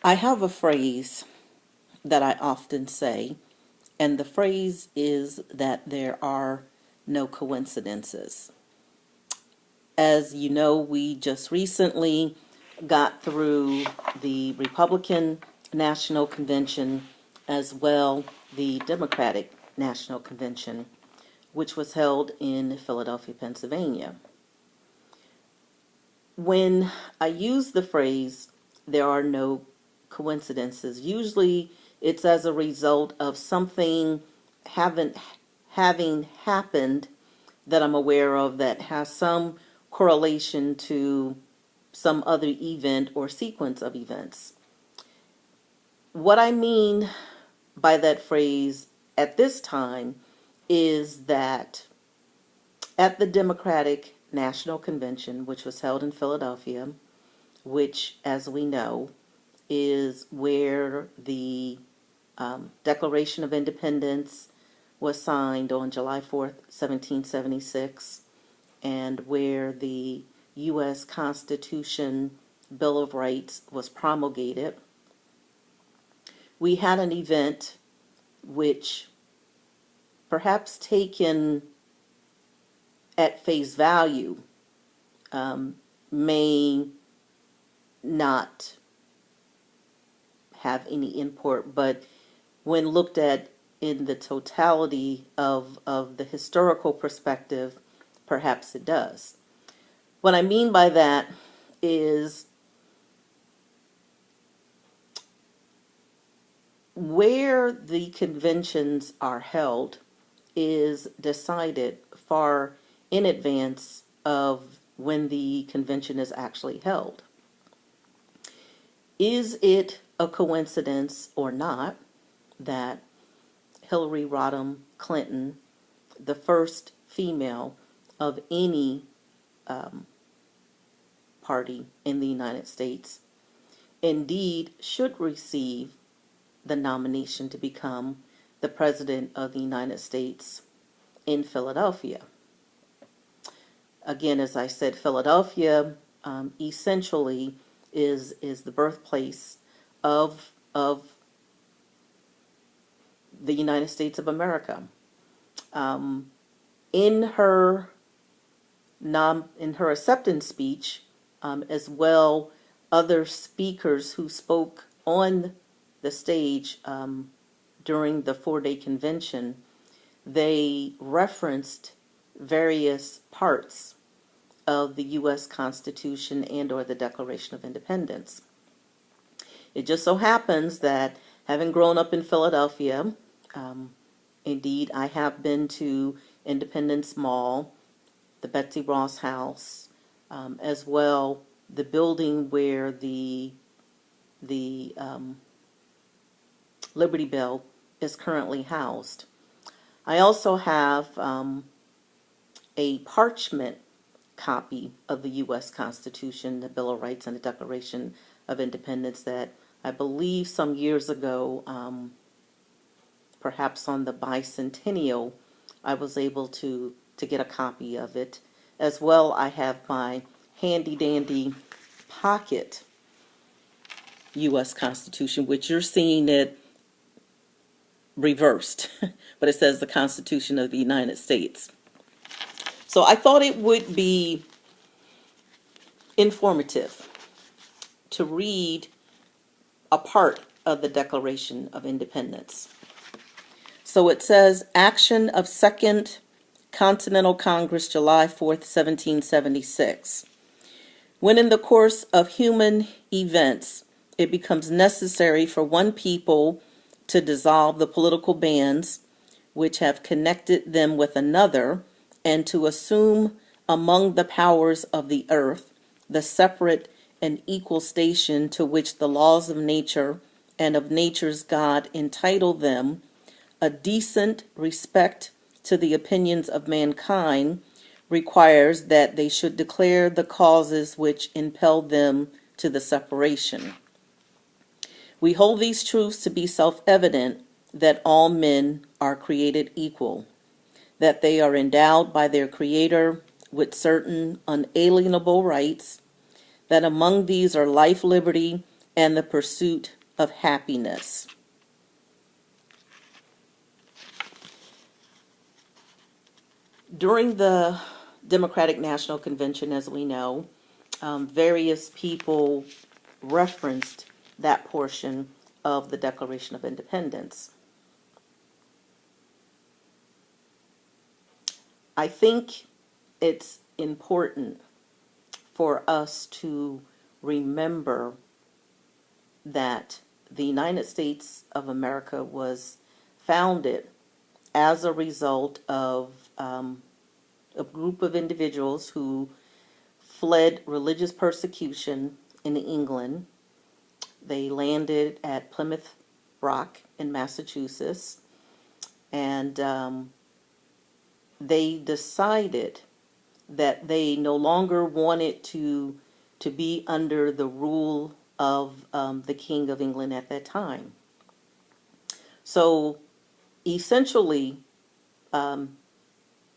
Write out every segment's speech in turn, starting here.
I have a phrase that I often say, and the phrase is that there are no coincidences. As you know, we just recently got through the Republican National Convention as well the Democratic National Convention, which was held in Philadelphia, Pennsylvania. When I use the phrase, there are no coincidences, usually it's as a result of something having happened that I'm aware of that has some correlation to some other event or sequence of events. What I mean by that phrase at this time is that at the Democratic National Convention, which was held in Philadelphia, which, as we know, is where the Declaration of Independence was signed on July 4th, 1776, and where the U.S. Constitution Bill of Rights was promulgated. We had an event which, perhaps taken at face value, may not have any import, but when looked at in the totality of the historical perspective, perhaps it does. What I mean by that is where the conventions are held is decided far in advance of when the convention is actually held. Is it a coincidence or not that Hillary Rodham Clinton, the first female of any party in the United States, indeed should receive the nomination to become the President of the United States in Philadelphia? Again, as I said, Philadelphia essentially is the birthplace of the United States of America. In her acceptance speech, as well, other speakers who spoke on the stage during the 4-day convention, they referenced various parts of the U.S. Constitution and or the Declaration of Independence. It just so happens that having grown up in Philadelphia, indeed I have been to Independence Mall, the Betsy Ross House, as well the building where the Liberty Bell is currently housed. I also have a parchment copy of the U.S. Constitution, the Bill of Rights, and the Declaration of Independence that I believe some years ago, perhaps on the bicentennial, I was able to get a copy of it. As well, I have my handy-dandy pocket U.S. Constitution, which you're seeing it reversed, but it says the Constitution of the United States. So I thought it would be informative to read a part of the Declaration of Independence. So it says, Action of Second Continental Congress, July 4th, 1776. When in the course of human events it becomes necessary for one people to dissolve the political bands which have connected them with another, and to assume among the powers of the earth the separate and equal station to which the laws of nature and of nature's God entitle them, a decent respect to the opinions of mankind requires that they should declare the causes which impelled them to the separation. We hold these truths to be self-evident, that all men are created equal, that they are endowed by their Creator with certain unalienable rights, that among these are life, liberty, and the pursuit of happiness. During the Democratic National Convention, as we know, various people referenced that portion of the Declaration of Independence. I think it's important for us to remember that the United States of America was founded as a result of a group of individuals who fled religious persecution in England. They landed at Plymouth Rock in Massachusetts, and they decided that they no longer wanted to be under the rule of the King of England at that time. So essentially,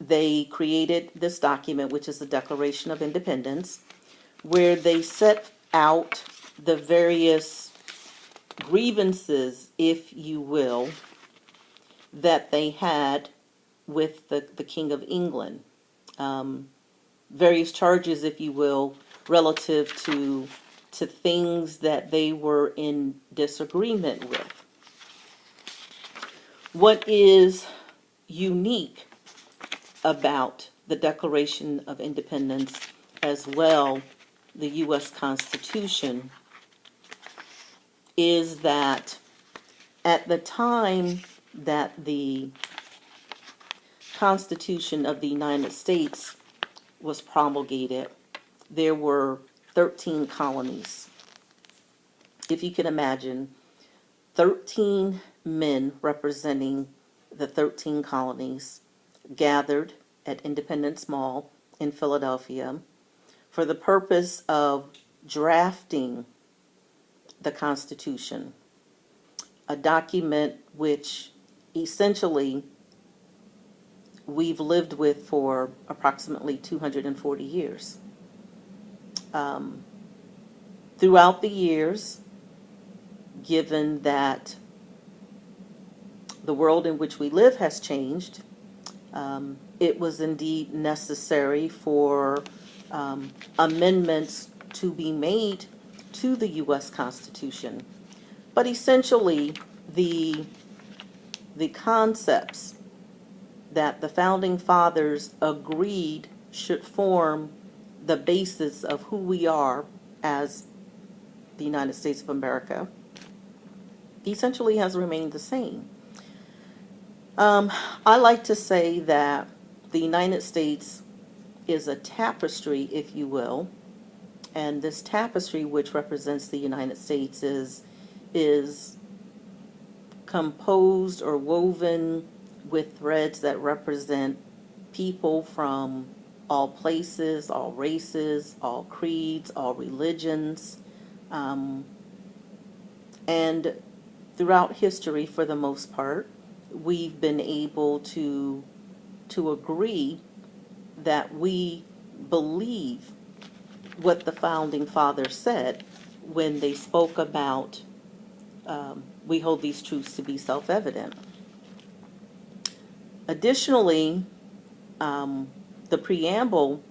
they created this document, which is the Declaration of Independence, where they set out the various grievances, if you will, that they had with the King of England. Various charges, if you will, relative to things that they were in disagreement with. What is unique about the Declaration of Independence, as well the U.S. Constitution, is that at the time that the Constitution of the United States was promulgated, there were 13 colonies. If you can imagine, 13 men representing the 13 colonies gathered at Independence Mall in Philadelphia for the purpose of drafting the Constitution, a document which essentially we've lived with for approximately 240 years. Throughout the years, given that the world in which we live has changed, it was indeed necessary for amendments to be made to the U.S. Constitution. But essentially, the concepts that the Founding Fathers agreed should form the basis of who we are as the United States of America essentially has remained the same. I like to say that the United States is a tapestry, if you will, and this tapestry, which represents the United States, is composed or woven with threads that represent people from all places, all races, all creeds, all religions, and throughout history, for the most part, we've been able to agree that we believe what the Founding Fathers said when they spoke about we hold these truths to be self-evident. Additionally, the preamble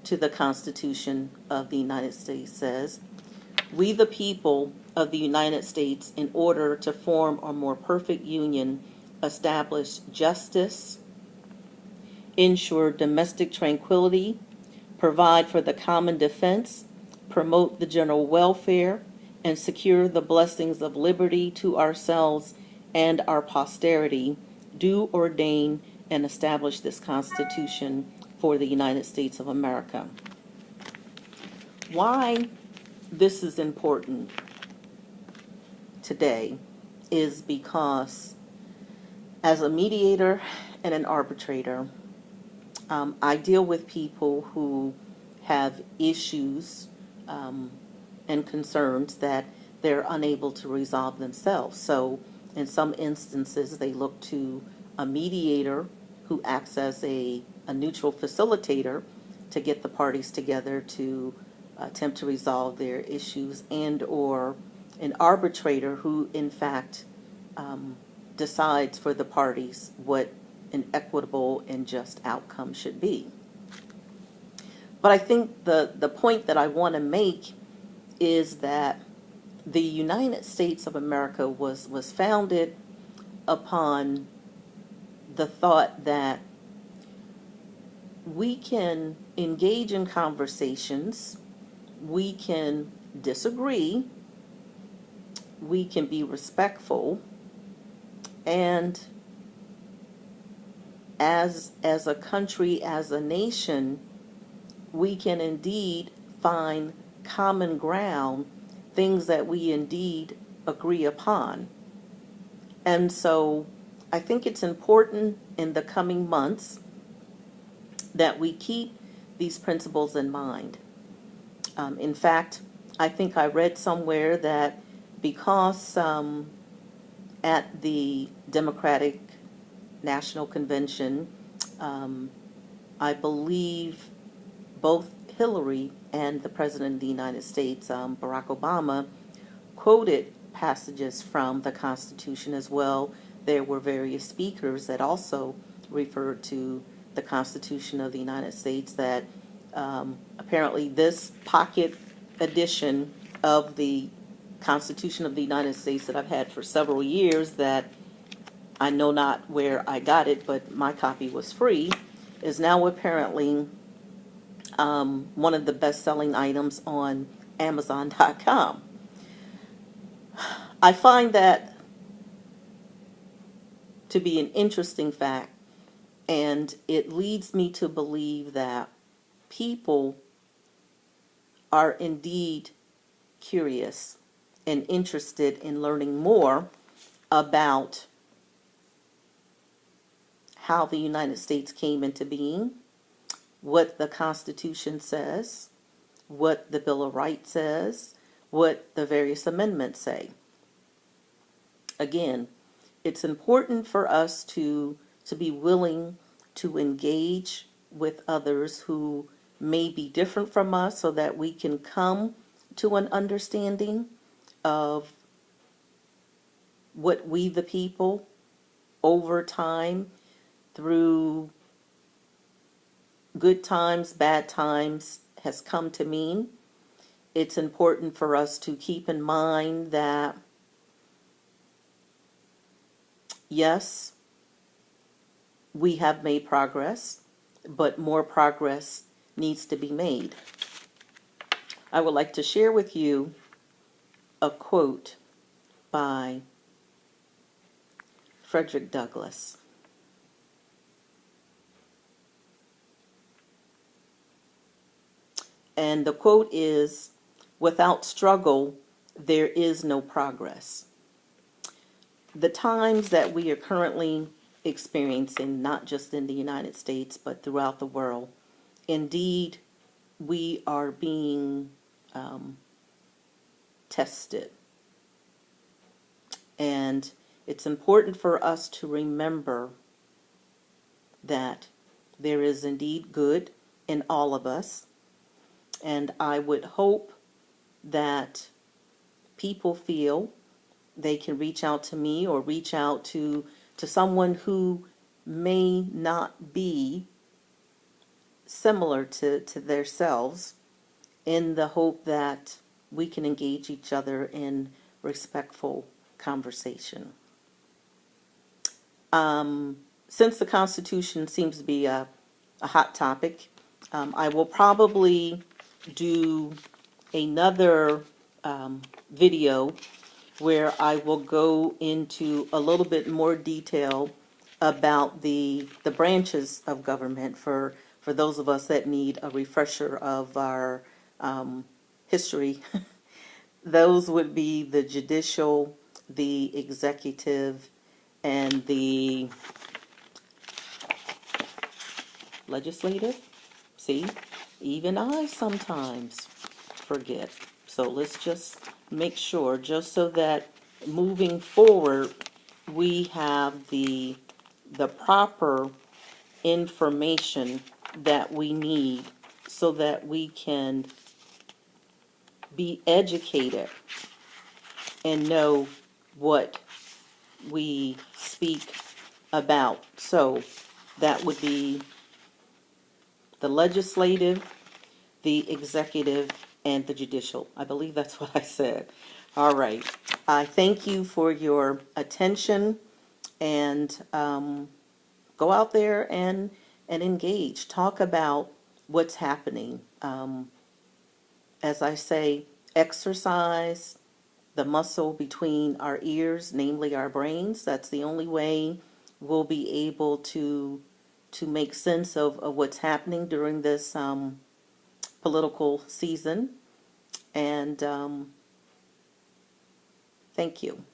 to the Constitution of the United States says, "We the people of the United States, in order to form a more perfect union, establish justice, ensure domestic tranquility, provide for the common defense, promote the general welfare, and secure the blessings of liberty to ourselves and our posterity, do ordain and establish this Constitution for the United States of America." Why this is important today is because as a mediator and an arbitrator, I deal with people who have issues and concerns that they're unable to resolve themselves. So in some instances, they look to a mediator who acts as a neutral facilitator to get the parties together to attempt to resolve their issues, and or an arbitrator who, in fact, decides for the parties what an equitable and just outcome should be. But I think the point that I want to make is that the United States of America was founded upon the thought that we can engage in conversations, we can disagree, we can be respectful, and as a country, as a nation, we can indeed find common ground, things that we indeed agree upon. And so I think it's important in the coming months that we keep these principles in mind. In fact, I think I read somewhere that because at the Democratic National Convention, I believe both Hillary and the President of the United States, Barack Obama, quoted passages from the Constitution as well. There were various speakers that also referred to the Constitution of the United States, that apparently this pocket edition of the Constitution of the United States that I've had for several years, that I know not where I got it, but my copy was free, is now apparently one of the best-selling items on Amazon.com. I find that to be an interesting fact, and it leads me to believe that people are indeed curious and interested in learning more about how the United States came into being, what the Constitution says, what the Bill of Rights says, what the various amendments say. Again, it's important for us to be willing to engage with others who may be different from us, so that we can come to an understanding of what we the people over time, through good times, bad times, has come to mean. It's important for us to keep in mind that yes, we have made progress, but more progress needs to be made. I would like to share with you a quote by Frederick Douglass. And the quote is, "Without struggle, there is no progress." The times that we are currently experiencing, not just in the United States, but throughout the world, indeed, we are being tested. And it's important for us to remember that there is indeed good in all of us. And I would hope that people feel they can reach out to me or reach out to someone who may not be similar to themselves, in the hope that we can engage each other in respectful conversation. Since the Constitution seems to be a hot topic, I will probably do another video where I will go into a little bit more detail about the branches of government for those of us that need a refresher of our history. Those would be the judicial, the executive, and the legislative. See, even I sometimes forget. So let's just make sure, just so that moving forward we have the proper information that we need, so that we can be educated and know what we speak about. So that would be the legislative, the executive, and the judicial. I believe that's what I said. All right. I thank you for your attention, and go out there and engage. Talk about what's happening. As I say, exercise the muscle between our ears, namely our brains. That's the only way we'll be able to make sense of what's happening during this political season. And thank you.